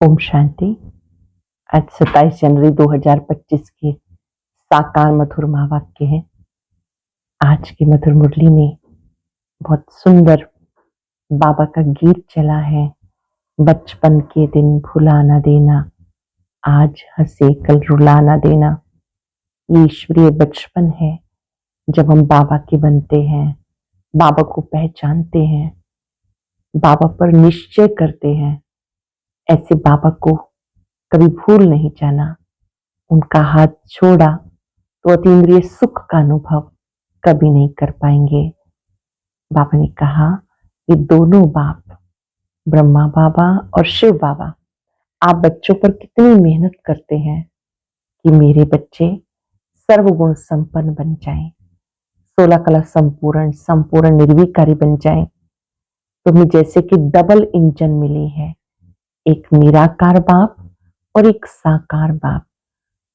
ओम शांति। आज 27 जनवरी 2025 के साकार मधुर महावाक्य हैं। आज की मधुर मुरली में बहुत सुंदर बाबा का गीत चला है। बचपन के दिन भुला ना देना, आज हंसे कल रुला ना देना। ये ईश्वरीय बचपन है जब हम बाबा के बनते हैं, बाबा को पहचानते हैं, बाबा पर निश्चय करते हैं। ऐसे बाबा को कभी भूल नहीं जाना। उनका हाथ छोड़ा तो अतीन्द्रिय सुख का अनुभव कभी नहीं कर पाएंगे। बाबा ने कहा, ये दोनों बाप, ब्रह्मा बाबा और शिव बाबा, आप बच्चों पर कितनी मेहनत करते हैं कि मेरे बच्चे सर्वगुण संपन्न बन जाएं, 16 कला संपूर्ण निर्विकारी बन जाएं। तुम्हें जैसे कि डबल इंजन मिली है, एक निराकार बाप और एक साकार बाप।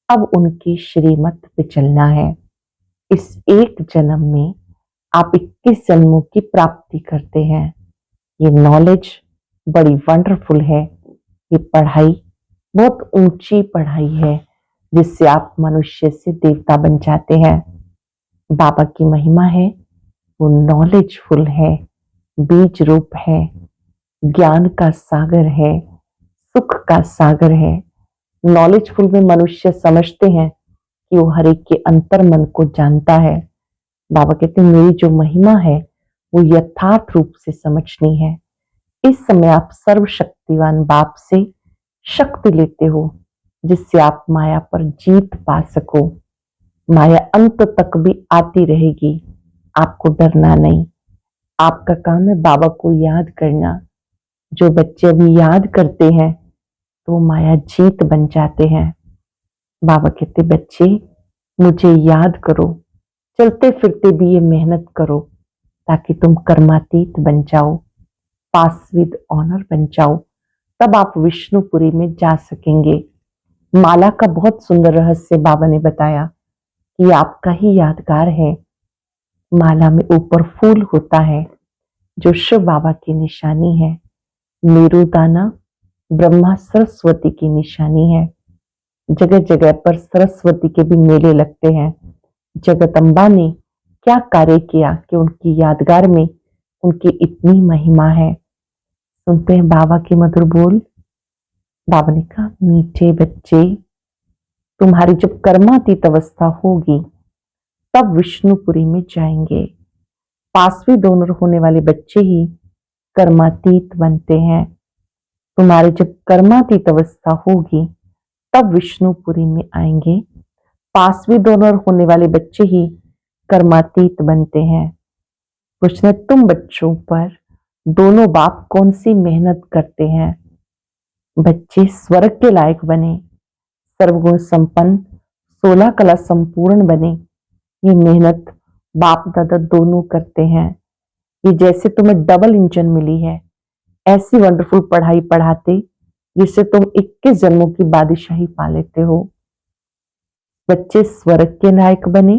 अब उनकी श्रीमत पे चलना है। इस एक जन्म में आप 21 जन्मों की प्राप्ति करते हैं। ये नॉलेज बड़ी वंडरफुल है। ये पढ़ाई बहुत ऊंची पढ़ाई है जिससे आप मनुष्य से देवता बन जाते हैं। बाबा की महिमा है, वो नॉलेजफुल है, बीज रूप है, ज्ञान का सागर है, सुख का सागर है। नॉलेजफुल में मनुष्य समझते हैं कि वो हर एक के अंतर मन को जानता है। बाबा कहते हैं, मेरी जो महिमा है वो यथार्थ रूप से समझनी है। इस समय आप सर्वशक्तिवान बाप से शक्ति लेते हो जिससे आप माया पर जीत पा सको। माया अंत तक भी आती रहेगी, आपको डरना नहीं। आपका काम है बाबा को याद करना। जो बच्चे अभी याद करते हैं तो माया जीत बन जाते हैं। बाबा कहते, बच्चे मुझे याद करो, चलते फिरते भी ये मेहनत करो ताकि तुम कर्मातीत बन जाओ, पास विद ऑनर बन जाओ। तब आप विष्णुपुरी में जा सकेंगे। माला का बहुत सुंदर रहस्य बाबा ने बताया कि आपका ही यादगार है। माला में ऊपर फूल होता है जो शिव बाबा की निशानी है। मेरुदाना ब्रह्मा सरस्वती की निशानी है। जगह जगह पर सरस्वती के भी मेले लगते हैं। जगदम्बा ने क्या कार्य किया कि उनकी यादगार में उनकी इतनी महिमा है। सुनते हैं बाबा के मधुर बोल। बाबा ने कहा, मीठे बच्चे, तुम्हारी जब कर्मातीत अवस्था होगी तब विष्णुपुरी में जाएंगे। पांचवी डोनर होने वाले बच्चे ही कर्मातीत बनते हैं। तुम्हारी जब कर्मातीत अवस्था होगी तब विष्णुपुरी में आएंगे। पांचवी डोनर होने वाले बच्चे ही कर्मातीत बनते हैं। पूछने, तुम बच्चों पर दोनों बाप कौन सी मेहनत करते हैं? बच्चे स्वर्ग के लायक बने, सर्वगुण संपन्न, 16 कला संपूर्ण बने। ये मेहनत बाप दादा दोनों करते हैं। ये जैसे तुम्हें डबल इंजन मिली है, ऐसी वंडरफुल पढ़ाई पढ़ाते जिससे तुम 21 जन्मों की बादशाही पा लेते हो। बच्चे स्वर्ग के लायक बने,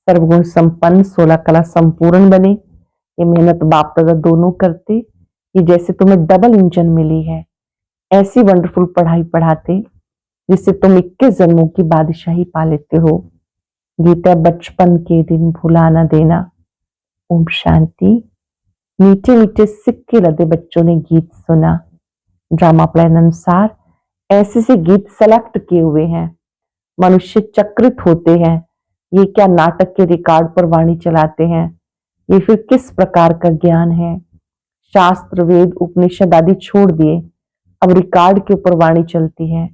सर्वगुण संपन्न, 16 कला संपूर्ण बने। ये मेहनत बाप दादा दोनों करते। ये जैसे तुम्हें डबल इंजन मिली है, ऐसी वंडरफुल पढ़ाई पढ़ाते जिससे तुम 21 जन्मों की बादशाही पा लेते हो। गीता, बचपन के दिन भुला ना देना। ओम शांति। मीठे मीठे सिक्के लदे बच्चों ने गीत सुना। ड्रामा प्लान अनुसार ऐसे से गीत सेलेक्ट किए हुए हैं। मनुष्य चक्रित होते हैं। ये क्या नाटक के रिकॉर्ड पर वाणी चलाते हैं? ये फिर किस प्रकार का ज्ञान है? शास्त्र, वेद, उपनिषद आदि छोड़ दिए, अब रिकॉर्ड के ऊपर वाणी चलती है।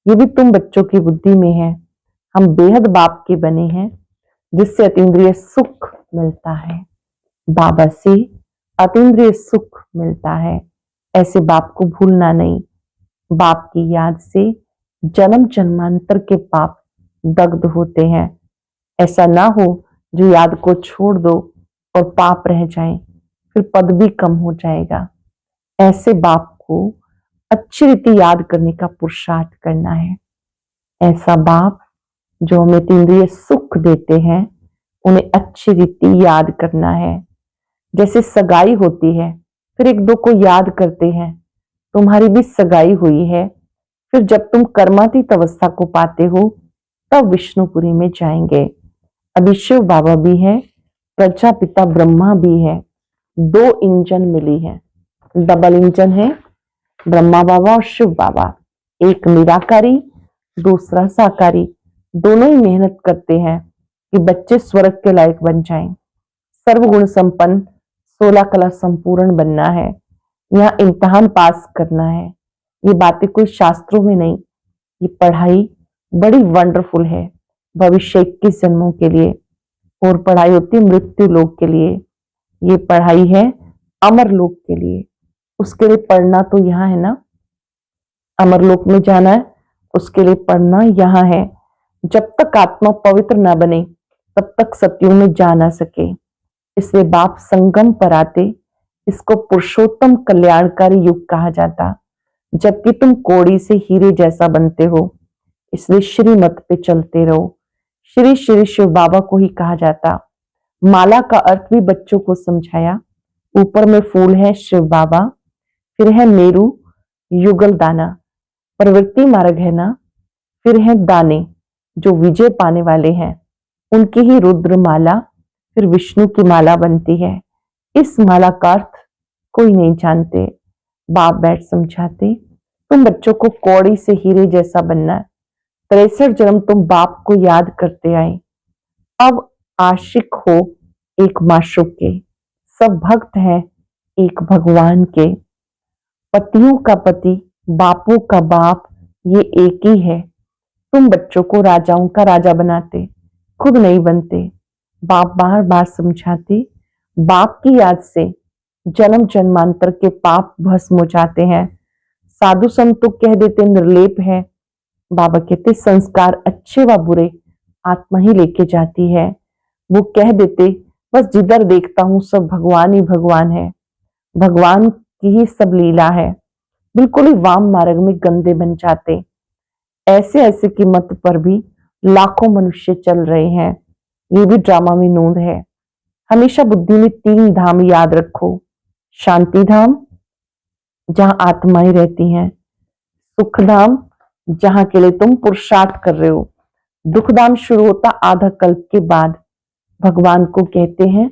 ये भी तुम बच्चों की बुद्धि में है। हम बेहद बाप के बने हैं जिससे अतीन्द्रिय सुख मिलता है। बाबा से अतीन्द्रिय सुख मिलता है। ऐसे बाप को भूलना नहीं। बाप की याद से जन्म जन्मांतर के पाप दग्ध होते हैं। ऐसा ना हो जो याद को छोड़ दो और पाप रह जाएं, फिर पद भी कम हो जाएगा। ऐसे बाप को अच्छी रीति याद करने का पुरुषार्थ करना है। ऐसा बाप जो हमें इंद्रिय सुख देते हैं, उन्हें अच्छी रीति याद करना है। जैसे सगाई होती है, फिर एक दो को याद करते हैं, तुम्हारी भी सगाई हुई है। फिर जब तुम कर्मातीत अवस्था को पाते हो तब विष्णुपुरी में जाएंगे। अभी शिव बाबा भी है, प्रजापिता ब्रह्मा भी है। 2 इंजन मिली है, डबल इंजन है, ब्रह्मा बाबा और शिव बाबा। एक निराकारी, दूसरा साकारी। दोनों ही मेहनत करते हैं कि बच्चे स्वर्ग के लायक बन जाएं। सर्वगुण संपन्न, 16 कला संपूर्ण बनना है। यहाँ इम्तिहान पास करना है। ये बातें कोई शास्त्रों में नहीं, ये पढ़ाई बड़ी वंडरफुल है भविष्य 21 जन्मों के लिए। और पढ़ाई होती है मृत्यु लोक के लिए। ये पढ़ाई है अमर लोक के लिए। उसके लिए पढ़ना तो यहाँ है ना, अमर लोक में जाना है, उसके लिए पढ़ना यहाँ है। जब तक आत्मा पवित्र ना बने तब तक सत्युग में जा ना सके। इसलिए बाप संगम पर आते। इसको पुरुषोत्तम कल्याणकारी युग कहा जाता, जबकि तुम कोड़ी से हीरे जैसा बनते हो। इसलिए श्रीमत पे चलते रहो। श्री श्री शिव बाबा को ही कहा जाता। माला का अर्थ भी बच्चों को समझाया। ऊपर में फूल है शिव बाबा, फिर है मेरू युगल दाना, प्रवृत्ति मार्ग है ना, फिर है दाने जो विजय पाने वाले हैं, उनकी ही रुद्र माला फिर विष्णु की माला बनती है। इस माला का अर्थ कोई नहीं जानते, बाप बैठ समझाते। तुम बच्चों को कौड़ी से हीरे जैसा बनना है। 63 जन्म तुम बाप को याद करते आए। अब आशिक हो एक माशूक के, सब भक्त हैं एक भगवान के। पतियों का पति, बापों का बाप, ये एक ही है। तुम बच्चों को राजाओं का राजा बनाते, खुद नहीं बनते। बाप बार बार समझाते। बाप की याद से जन्म जन्मांतर के पाप भस्म हो जाते हैं। साधु संत तो कह देते निर्लेप है। बाबा कहते संस्कार अच्छे व बुरे आत्मा ही लेके जाती है। वो कह देते बस जिधर देखता हूं सब भगवान ही भगवान है, भगवान की ही सब लीला है। बिल्कुल ही वाम मार्ग में गंदे बन जाते। ऐसे ऐसे की मत पर भी लाखों मनुष्य चल रहे हैं। ये भी ड्रामा में नोंद है। हमेशा बुद्धि में 3 धाम याद रखो। शांति धाम जहां आत्माएं रहती हैं, सुख धाम जहां के लिए तुम पुरुषार्थ कर रहे हो। दुख धाम शुरू होता आधा कल्प के बाद। भगवान को कहते हैं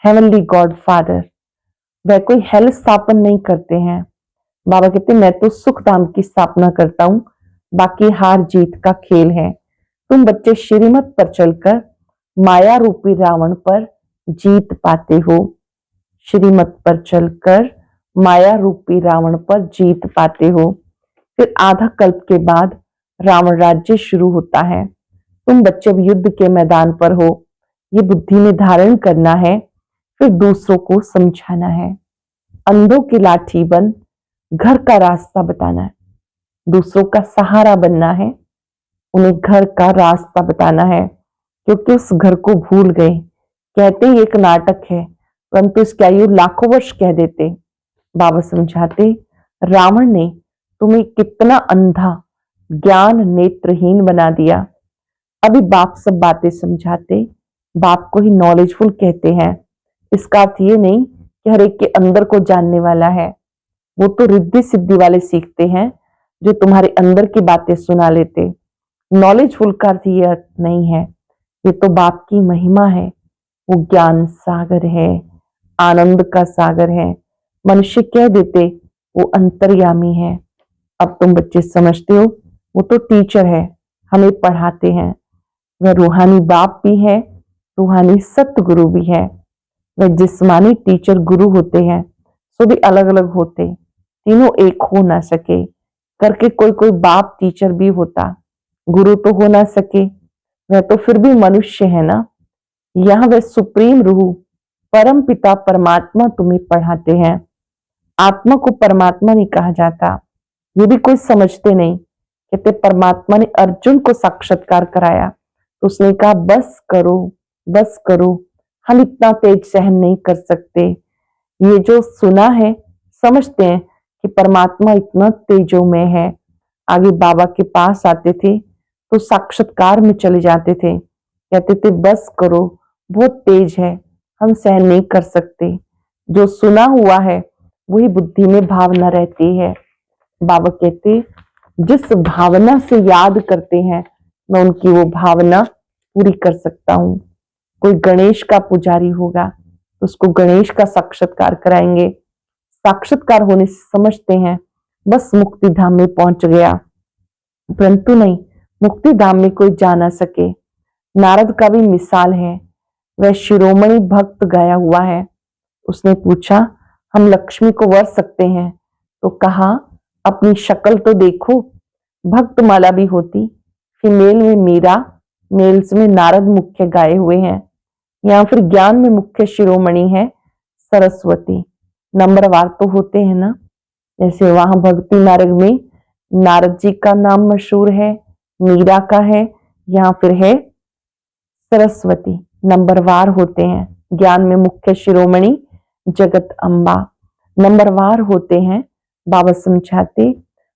हेवनली गॉड फादर। वह कोई हेल स्थापन नहीं करते हैं। बाबा कहते मैं तो सुख धाम की स्थापना करता हूं, बाकी हार जीत का खेल है। तुम बच्चे श्रीमत पर चलकर माया रूपी रावण पर जीत पाते हो। श्रीमत पर चलकर माया रूपी रावण पर जीत पाते हो। फिर आधा कल्प के बाद रावण राज्य शुरू होता है। तुम बच्चे अब युद्ध के मैदान पर हो। ये बुद्धि में धारण करना है, फिर दूसरों को समझाना है। अंधों की लाठी बन घर का रास्ता बताना है, दूसरों का सहारा बनना है, उन्हें घर का रास्ता बताना है। क्योंकि उस घर को भूल गए। कहते ही एक नाटक है, परंतु इसकी आयु लाखों वर्ष कह देते। बाबा समझाते रावण ने तुम्हें कितना अंधा ज्ञान नेत्रहीन बना दिया। अभी बाप सब बातें समझाते। बाप को ही नॉलेजफुल कहते हैं। इसका अर्थ ये नहीं कि हर एक के अंदर को जानने वाला है। वो तो रिद्धि सिद्धि वाले सीखते हैं जो तुम्हारे अंदर की बातें सुना लेते। नॉलेजफुल का अर्थ ये अर्थ नहीं है। ये तो बाप की महिमा है। वो ज्ञान सागर है, आनंद का सागर है। मनुष्य कह देते वो अंतर्यामी है। अब तुम बच्चे समझते हो वो तो टीचर है, हमें पढ़ाते हैं। वह रूहानी बाप भी है, रूहानी सतगुरु भी है। वह जिस्मानी टीचर गुरु होते हैं, सो भी अलग अलग होते, तीनों एक हो ना सके करके कोई कोई बाप टीचर भी होता, गुरु तो हो ना सके। वह तो फिर भी मनुष्य है ना। यह वह सुप्रीम रूह परम पिता परमात्मा तुम्हें पढ़ाते हैं। आत्मा को परमात्मा नहीं कहा जाता, ये भी कोई समझते नहीं। कहते परमात्मा ने अर्जुन को साक्षात्कार कराया तो उसने कहा बस करो बस करो, हम इतना तेज सहन नहीं कर सकते। ये जो सुना है समझते हैं कि परमात्मा इतना तेजोमय है। आगे बाबा के पास आते थे तो साक्षात्कार में चले जाते थे, कहते थे बस करो बहुत तेज है, हम सहन नहीं कर सकते। जो सुना हुआ है वही बुद्धि में भावना रहती है। बाबा कहते जिस भावना से याद करते हैं मैं उनकी वो भावना पूरी कर सकता हूँ। कोई गणेश का पुजारी होगा तो उसको गणेश का साक्षात्कार कराएंगे। साक्षात्कार होने से समझते हैं बस मुक्ति धाम में पहुंच गया, परंतु नहीं, मुक्ति धाम में कोई जा ना सके। नारद का भी मिसाल है, वह शिरोमणि भक्त गया हुआ है। उसने पूछा हम लक्ष्मी को वर सकते हैं? तो कहा अपनी शक्ल तो देखो, भक्त माला भी होती, फीमेल में मीरा, मेल्स में नारद मुख्य गाए हुए हैं, या फिर ज्ञान में मुख्य शिरोमणि है सरस्वती। नंबरवार तो होते हैं ना, जैसे वहां भक्ति मार्ग में नारद जी का नाम मशहूर है, मीरा का है, या फिर है सरस्वती। नंबरवार होते हैं। ज्ञान में मुख्य शिरोमणि जगत अम्बा नंबरवार होते हैं। बाबा समझाते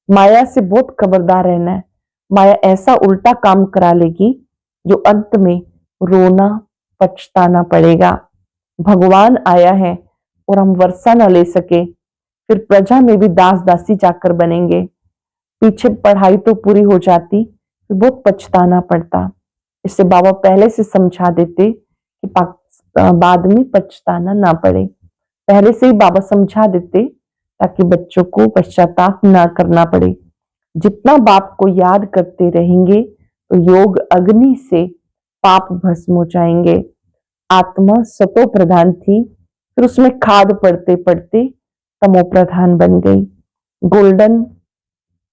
माया से बहुत खबरदार रहना है। माया ऐसा उल्टा काम करा लेगी जो अंत में रोना पछताना पड़ेगा। भगवान आया है और हम वर्षा न ले सके, फिर प्रजा में भी दास दासी जाकर बनेंगे। पीछे पढ़ाई तो पूरी हो जाती, फिर बहुत पछताना पड़ता। इससे बाबा पहले से समझा देते कि बाद में पछताना ना पड़े। पहले से ही बाबा समझा देते ताकि बच्चों को पश्चाताप ना करना पड़े। जितना बाप को याद करते रहेंगे तो योग अग्नि से पाप भस्म हो जाएंगे। आत्मा सतो प्रधान थी, फिर उसमें खाद पड़ते पड़ते तमो प्रधान बन गई।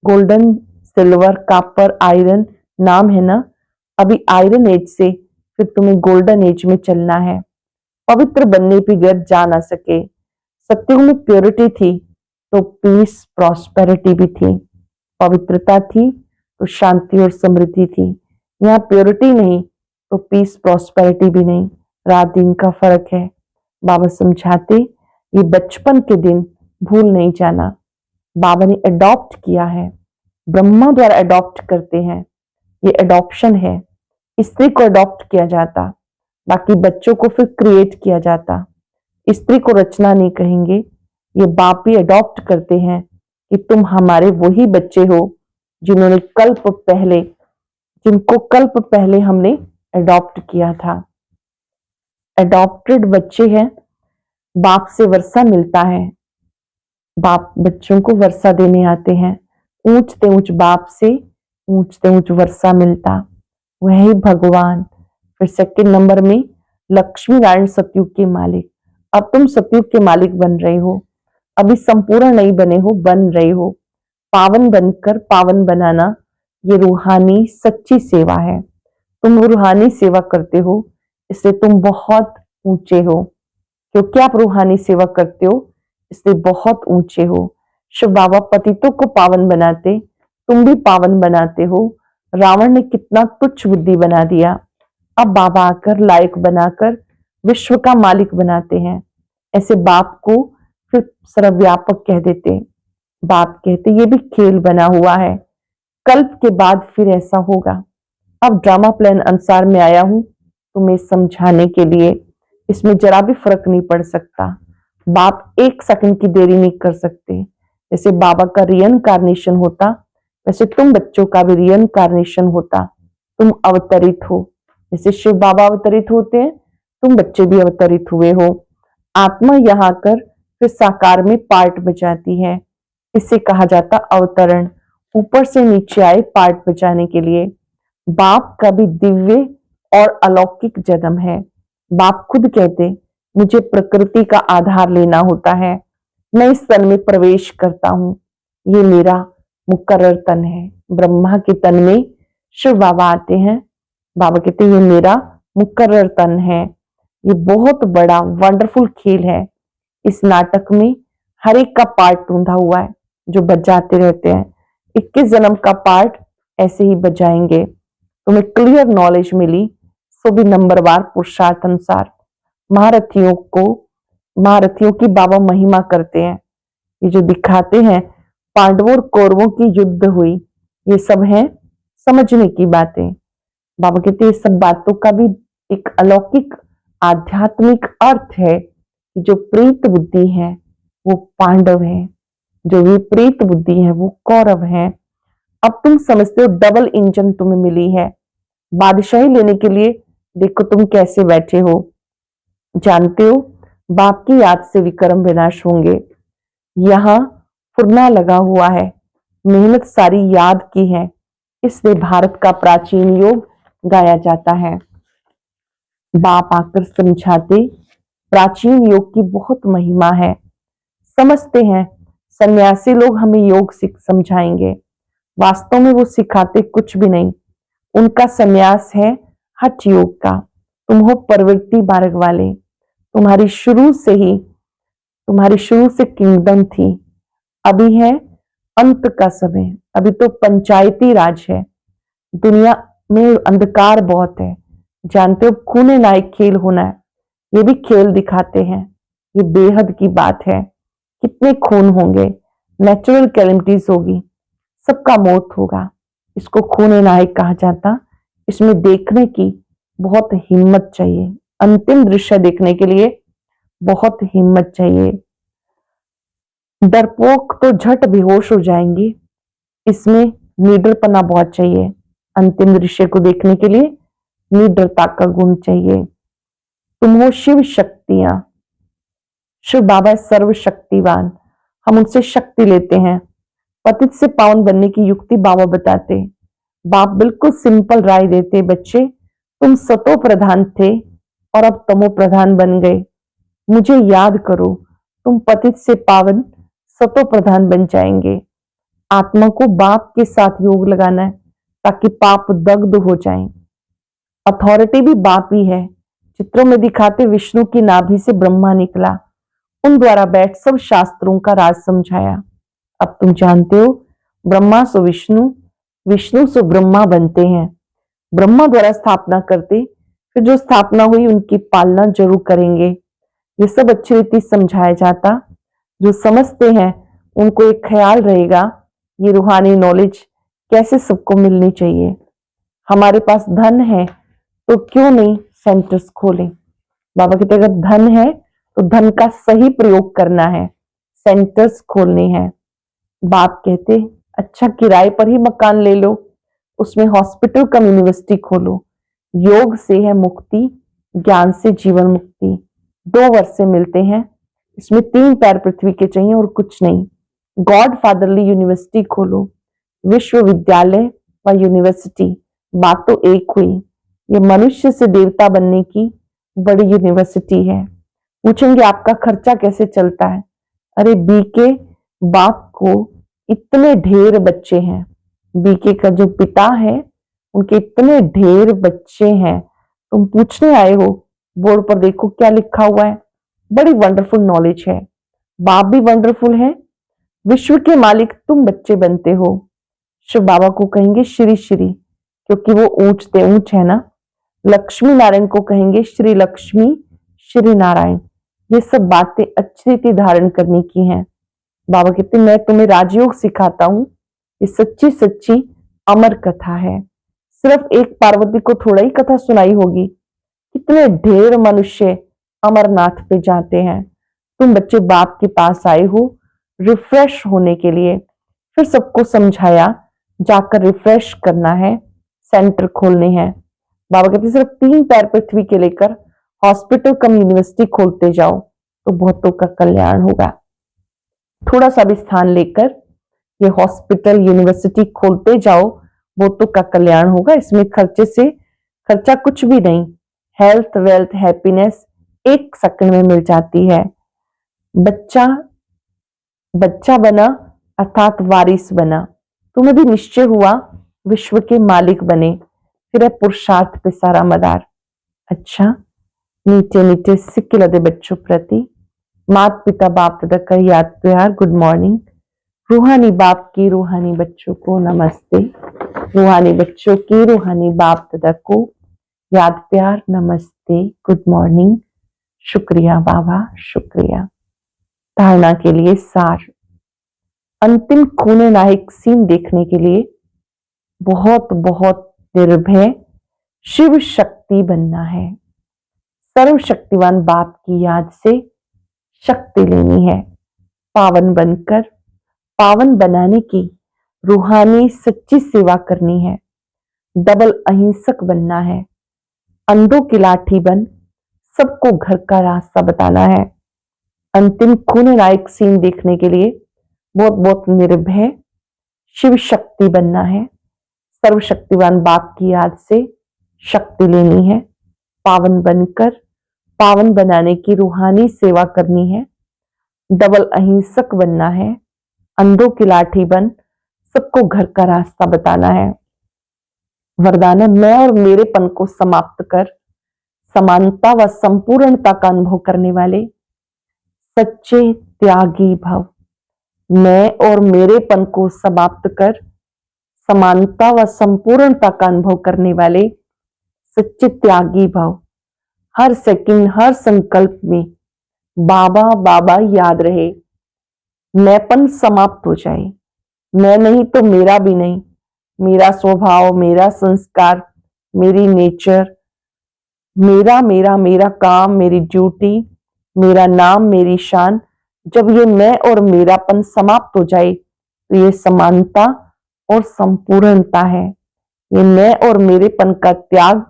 गोल्डन सिल्वर कॉपर आयरन नाम है ना, अभी आयरन एज से फिर तुम्हें गोल्डन एज में चलना है। पवित्र बनने भी घर जा ना सके। सत्युग में प्योरिटी थी तो पीस प्रॉस्पेरिटी भी थी, पवित्रता थी तो शांति और समृद्धि थी। यहाँ प्योरिटी नहीं तो पीस प्रॉस्पेरिटी भी नहीं, रात दिन का फर्क है। बाबा समझाते ये बचपन के दिन भूल नहीं जाना। बाबा ने अडॉप्ट किया है, ब्रह्मा द्वारा अडॉप्ट करते हैं, ये अडॉप्शन है। स्त्री को अडॉप्ट किया जाता, बाकी बच्चों को फिर क्रिएट किया जाता। स्त्री को रचना नहीं कहेंगे, ये बाप भी अडॉप्ट करते हैं कि तुम हमारे वही बच्चे हो जिनको कल्प पहले हमने अडॉप्ट किया था। अडॉप्टेड बच्चे हैं, बाप से वर्षा मिलता है। बाप बच्चों को वर्षा देने आते हैं। ऊंचते ऊंच बाप से ऊंचते ऊंच वर्षा मिलता, वही भगवान। फिर सेकंड नंबर में लक्ष्मी नारायण सतयुग के मालिक। अब तुम सतयुग के मालिक बन रहे हो, अभी संपूर्ण नहीं बने हो, बन रहे हो। पावन बनकर पावन बनाना ये रूहानी सच्ची सेवा है। तुम रूहानी सेवा करते हो, इसलिए तुम बहुत ऊंचे हो। क्योंकि आप रूहानी सेवा करते हो इसलिए बहुत ऊंचे हो। शिव बाबा पतितों को पावन बनाते, तुम भी पावन बनाते हो। रावण ने कितना तुच्छ बुद्धि बना दिया, अब बाबा आकर लायक बनाकर विश्व का मालिक बनाते हैं। ऐसे बाप को फिर सर्वव्यापक कह देते। बाप कहते ये भी खेल बना हुआ है, कल्प के बाद फिर ऐसा होगा। अब ड्रामा प्लान अनुसार मैं आया हूं तुम्हें समझाने के लिए, इसमें जरा भी फर्क नहीं पड़ सकता। बाप एक सेकंड की देरी नहीं कर सकते। जैसे बाबा का रियनकार्नेशन होता, वैसे तुम बच्चों का भी रियनकार्नेशन होता। तुम अवतरित हो, जैसे शिव बाबा अवतरित होते हैं, तुम बच्चे भी अवतरित हुए हो। आत्मा यहाँ कर फिर साकार में पार्ट बजाती है, इसे कहा जाता अवतरण। ऊपर से नीचे आए पार्ट बजाने के लिए। बाप का भी दिव्य और अलौकिक जन्म है। बाप खुद कहते मुझे प्रकृति का आधार लेना होता है, मैं इस तन में प्रवेश करता हूं, ये मेरा मुकर्रर तन है। ब्रह्मा के तन में शिव बाबा आते हैं। बाबा कहते ये मेरा मुकर्रर तन है। ये बहुत बड़ा वंडरफुल खेल है। इस नाटक में हर एक का पार्ट ढूंढा हुआ है जो बजाते रहते हैं। 21 जन्म का पार्ट ऐसे ही बजाएंगे। तुम्हें क्लियर नॉलेज मिली, सो भी नंबरवार पुरुषार्थ अनुसार महारथियों की बाबा महिमा करते हैं। ये जो दिखाते हैं पांडवों और कौरवों की युद्ध हुई, ये सब है समझने की बातें। बाबा कहते हैं सब बातों का भी एक अलौकिक आध्यात्मिक अर्थ है कि जो प्रीत बुद्धि है वो पांडव है, जो विपरीत बुद्धि है वो कौरव है। अब तुम समझते हो डबल इंजन तुम्हें मिली है बादशाही लेने के लिए। देखो तुम कैसे बैठे हो, जानते हो बाप की याद से विक्रम विनाश होंगे। यहाँ फुरना लगा हुआ है, मेहनत सारी याद की है, इसलिए भारत का प्राचीन योग गाया जाता है। बाप आकर समझाते प्राचीन योग की बहुत महिमा है। समझते हैं सन्यासी लोग हमें योग सिख समझाएंगे, वास्तव में वो सिखाते कुछ भी नहीं। उनका सन्यास है हठ योग का। तुम हो प्रवृत्ति मार्ग वाले। तुम्हारी शुरू से किंगडम थी, अभी है अंत का समय। अभी तो पंचायती राज है, दुनिया में अंधकार बहुत है। जानते हो खूने नायक खेल होना है, ये भी खेल दिखाते हैं। ये बेहद की बात है, कितने खून होंगे, नेचुरल कैलेमिटीज होगी, सबका मौत होगा। इसको खूने नायक कहा जाता। इसमें देखने की बहुत हिम्मत चाहिए, अंतिम दृश्य देखने के लिए बहुत हिम्मत चाहिए। डरपोक तो झट बेहोश हो जाएंगे, इसमें निडरपना बहुत चाहिए। अंतिम दृश्य को देखने के लिए निडरता का गुण चाहिए। तुम हो शिव शक्तियां। शिव बाबा सर्वशक्तिवान, हम उनसे शक्ति लेते हैं। पतित से पावन बनने की युक्ति बाबा बताते। बाप बिल्कुल सिंपल राय देते, बच्चे तुम सतो प्रधान थे और अब तमो प्रधान बन गए। मुझे याद करो, तुम पतित से पावन सतो प्रधान बन जाएंगे। आत्मा को बाप के साथ योग लगाना है ताकि पाप दग्ध हो जाएं। अथॉरिटी भी बाप ही है। चित्रों में दिखाते विष्णु की नाभि से ब्रह्मा निकला, उन द्वारा बैठ सब शास्त्रों का राज समझाया। अब तुम जानते हो ब्रह्मा सो विष्णु, विष्णु सो ब्रह्मा बनते हैं। ब्रह्मा द्वारा स्थापना करते, फिर जो स्थापना हुई उनकी पालना जरूर करेंगे। ये सब अच्छी रीति समझाया जाता। जो समझते हैं उनको एक ख्याल रहेगा, ये रूहानी नॉलेज कैसे सबको मिलनी चाहिए। हमारे पास धन है तो क्यों नहीं सेंटर्स खोलें। बाबा कहते अगर धन है तो धन का सही प्रयोग करना है, सेंटर्स खोलने हैं। बाप कहते अच्छा किराए पर ही मकान ले लो, उसमें हॉस्पिटल कम यूनिवर्सिटी खोलो। योग से है मुक्ति, ज्ञान से जीवन मुक्ति। 2 वर्ष से मिलते हैं, इसमें 3 पैर पृथ्वी के चाहिए और कुछ नहीं। गॉड फादरली यूनिवर्सिटी खोलो, विश्वविद्यालय व यूनिवर्सिटी, बात तो एक हुई। ये मनुष्य से देवता बनने की बड़ी यूनिवर्सिटी है। पूछेंगे आपका खर्चा कैसे चलता है? अरे बीके बाप को इतने ढेर बच्चे हैं, बीके का जो पिता है उनके इतने ढेर बच्चे हैं। तुम पूछने आए हो, बोर्ड पर देखो क्या लिखा हुआ है। बड़ी वंडरफुल नॉलेज है। बाप भी वंडरफुल है। विश्व के मालिक तुम बच्चे बनते हो। शिव बाबा को कहेंगे श्री श्री, क्योंकि वो ऊंचते ऊंच है ना। लक्ष्मी नारायण को कहेंगे श्री लक्ष्मी श्री नारायण। ये सब बातें अच्छी रीति धारण करने की हैं। बाबा कहते मैं तुम्हें राजयोग सिखाता हूं, ये सच्ची सच्ची अमर कथा है। सिर्फ एक पार्वती को थोड़ा ही कथा सुनाई होगी, कितने ढेर मनुष्य अमरनाथ पे जाते हैं। तुम बच्चे बाप के पास आए हो रिफ्रेश होने के लिए, फिर सबको समझाया जाकर रिफ्रेश करना है, सेंटर खोलने हैं। बाबा कहते सिर्फ 3 पैर पृथ्वी के लेकर हॉस्पिटल कम यूनिवर्सिटी खोलते जाओ तो बहुतों का कल्याण होगा। थोड़ा सा भी स्थान लेकर ये हॉस्पिटल यूनिवर्सिटी खोलते जाओ, बहुतों का कल्याण होगा। इसमें खर्चा कुछ भी नहीं। हेल्थ वेल्थ हैप्पीनेस 1 सेकंड में मिल जाती है। बच्चा बना अर्थात वारिस बना, तुम्हें भी निश्चय हुआ विश्व के मालिक बने, फिर है पुरुषार्थ पे सारा मदार। अच्छा नीचे नीचे सिक्के लदे बच्चों प्रति माता पिता बाप दादा का याद प्यार गुड मॉर्निंग। रूहानी बाप की रूहानी बच्चों को नमस्ते, रूहानी बच्चों की रूहानी बाप दादा को याद प्यार नमस्ते गुड मॉर्निंग। शुक्रिया बाबा शुक्रिया। धारणा के लिए सार, अंतिम खूने नायक सीन देखने के लिए बहुत बहुत निर्भय शिव शक्ति बनना है। सर्वशक्तिवान बाप की याद से शक्ति लेनी है, पावन बनकर पावन बनाने की रूहानी सच्ची सेवा करनी है। डबल अहिंसक बनना है। अंधों की लाठी बन सबको घर का रास्ता बताना है। अंतिम खून नायक सीन देखने के लिए बहुत बहुत निर्भय शिव शक्ति बनना है। सर्वशक्तिवान बाप की याद से शक्ति लेनी है। पावन बनकर पावन बनाने की रूहानी सेवा करनी है। डबल अहिंसक बनना है। अंधों की लाठी बन सबको घर का रास्ता बताना है। वरदान है, मैं और मेरेपन को समाप्त कर समानता व संपूर्णता का अनुभव करने वाले सच्चे त्यागी भव। मैं और मेरेपन को समाप्त कर समानता व संपूर्णता का अनुभव करने वाले सच्चे त्यागी भव। हर सेकंड हर संकल्प में बाबा बाबा याद रहे। मैंपन समाप्त हो जाए। मैं नहीं तो मेरा भी नहीं। मेरा स्वभाव, मेरा संस्कार, मेरी नेचर, मेरा मेरा मेरा काम, मेरी ड्यूटी, मेरा नाम, मेरी शान, जब ये मैं और मेरापन समाप्त हो जाए तो ये समानता और संपूर्णता है। ये मैं और मेरेपन का त्याग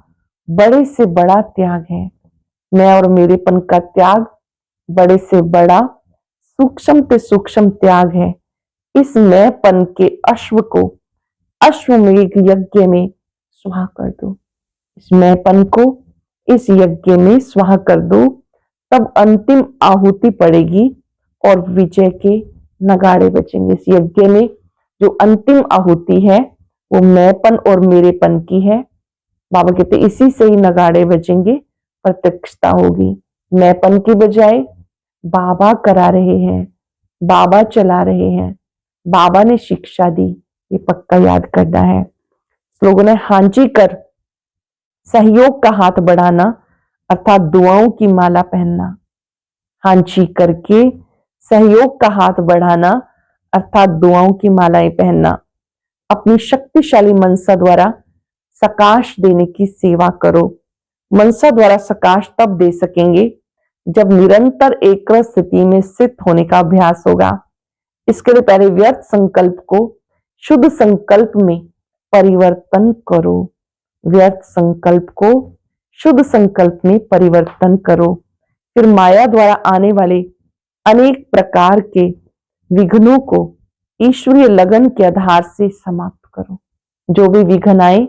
बड़े से बड़ा त्याग है। मैं और मेरेपन का त्याग बड़े से बड़ा सूक्ष्म से सूक्ष्म त्याग है। इस मैंपन के अश्व को अश्वमेघ यज्ञ में स्वाहा कर दो। इस मैंपन को इस यज्ञ में स्वाहा कर दो, तब अंतिम आहुति पड़ेगी और विजय के नगाड़े बजेंगे। इस यज्ञ में जो अंतिम आहुति है वो मैंपन और मेरेपन की है। बाबा कहते इसी से ही नगाड़े बजेंगे, प्रत्यक्षता होगी। मैंपन की बजाय बाबा करा रहे हैं, बाबा चला रहे हैं, बाबा ने शिक्षा दी, ये पक्का याद करना है। लोगों ने हांजी कर सहयोग का हाथ बढ़ाना अर्थात दुआओं की माला पहनना। हांजी करके सहयोग का हाथ बढ़ाना अर्थात दुआओं की मालाएं पहनना। अपनी शक्तिशाली मनसा द्वारा सकाश देने की सेवा करो। मनसा द्वारा सकाश तब दे सकेंगे जब निरंतर एक स्थिति में स्थित होने का अभ्यास होगा। इसके लिए पहले व्यर्थ संकल्प को शुद्ध संकल्प में परिवर्तन करो। व्यर्थ संकल्प को शुद्ध संकल्प में परिवर्तन करो। फिर माया द्वारा आने वाले अनेक प्रकार के विघ्नों को ईश्वरीय लगन के आधार से समाप्त करो। जो भी विघ्न आए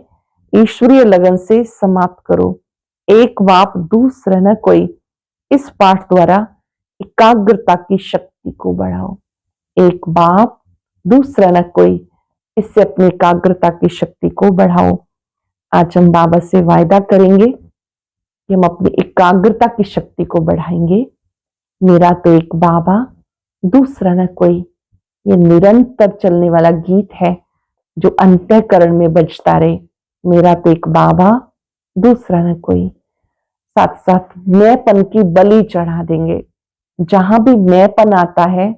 ईश्वरीय लगन से समाप्त करो। एक बाप दूसरा न कोई, इस पाठ द्वारा एकाग्रता की शक्ति को बढ़ाओ। एक बाप दूसरा न कोई, इससे अपनी एकाग्रता की शक्ति को बढ़ाओ। आज हम बाबा से वायदा करेंगे कि हम अपनी एकाग्रता की शक्ति को बढ़ाएंगे। मेरा तो एक बाबा दूसरा न कोई, ये निरंतर चलने वाला गीत है जो अंतःकरण में बजता रहे। मेरा तो एक बाबा दूसरा न कोई। साथ साथ मैंपन की बलि चढ़ा देंगे। जहां भी मैंपन आता है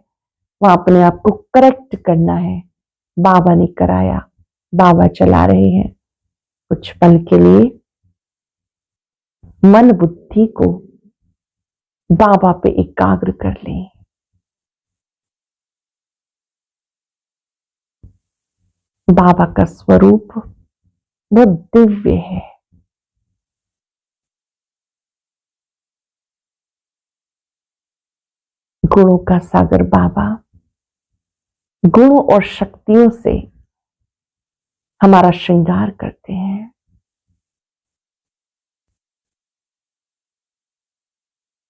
वहां अपने आप को करेक्ट करना है। बाबा ने कराया, बाबा चला रहे हैं। कुछ पल के लिए मन बुद्धि को बाबा पे एकाग्र कर लें। बाबा का स्वरूप बहुत दिव्य है। गुणों का सागर बाबा गुणों और शक्तियों से हमारा श्रृंगार करते हैं।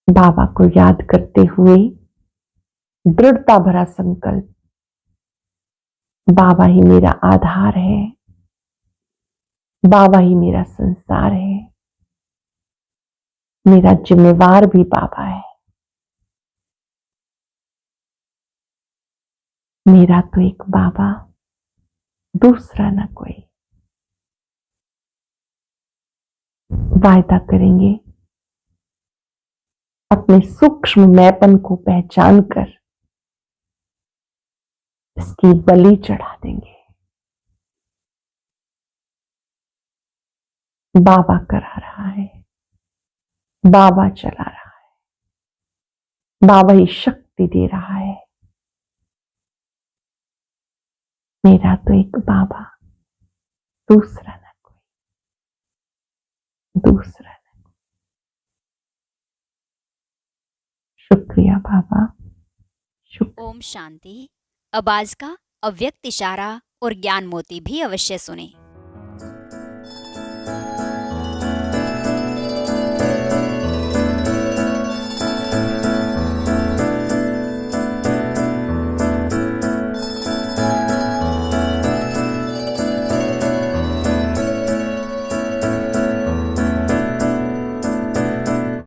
बाबा को याद करते हुए दृढ़ता भरा संकल्प, बाबा ही मेरा आधार है, बाबा ही मेरा संसार है, मेरा जिम्मेवार भी बाबा है। मेरा तो एक बाबा दूसरा न कोई। वायदा करेंगे अपने सूक्ष्म मैंपन को पहचान कर इसकी बलि चढ़ा देंगे। बाबा करा रहा है, बाबा चला रहा है, बाबा ही शक्ति दे रहा है। मेरा तो एक बाबा, दूसरा न कोई, दूसरा न। शुक्रिया बाबा, शुक्रिया। ओम शांति। अब आज का अव्यक्त इशारा और ज्ञान मोती भी अवश्य सुने।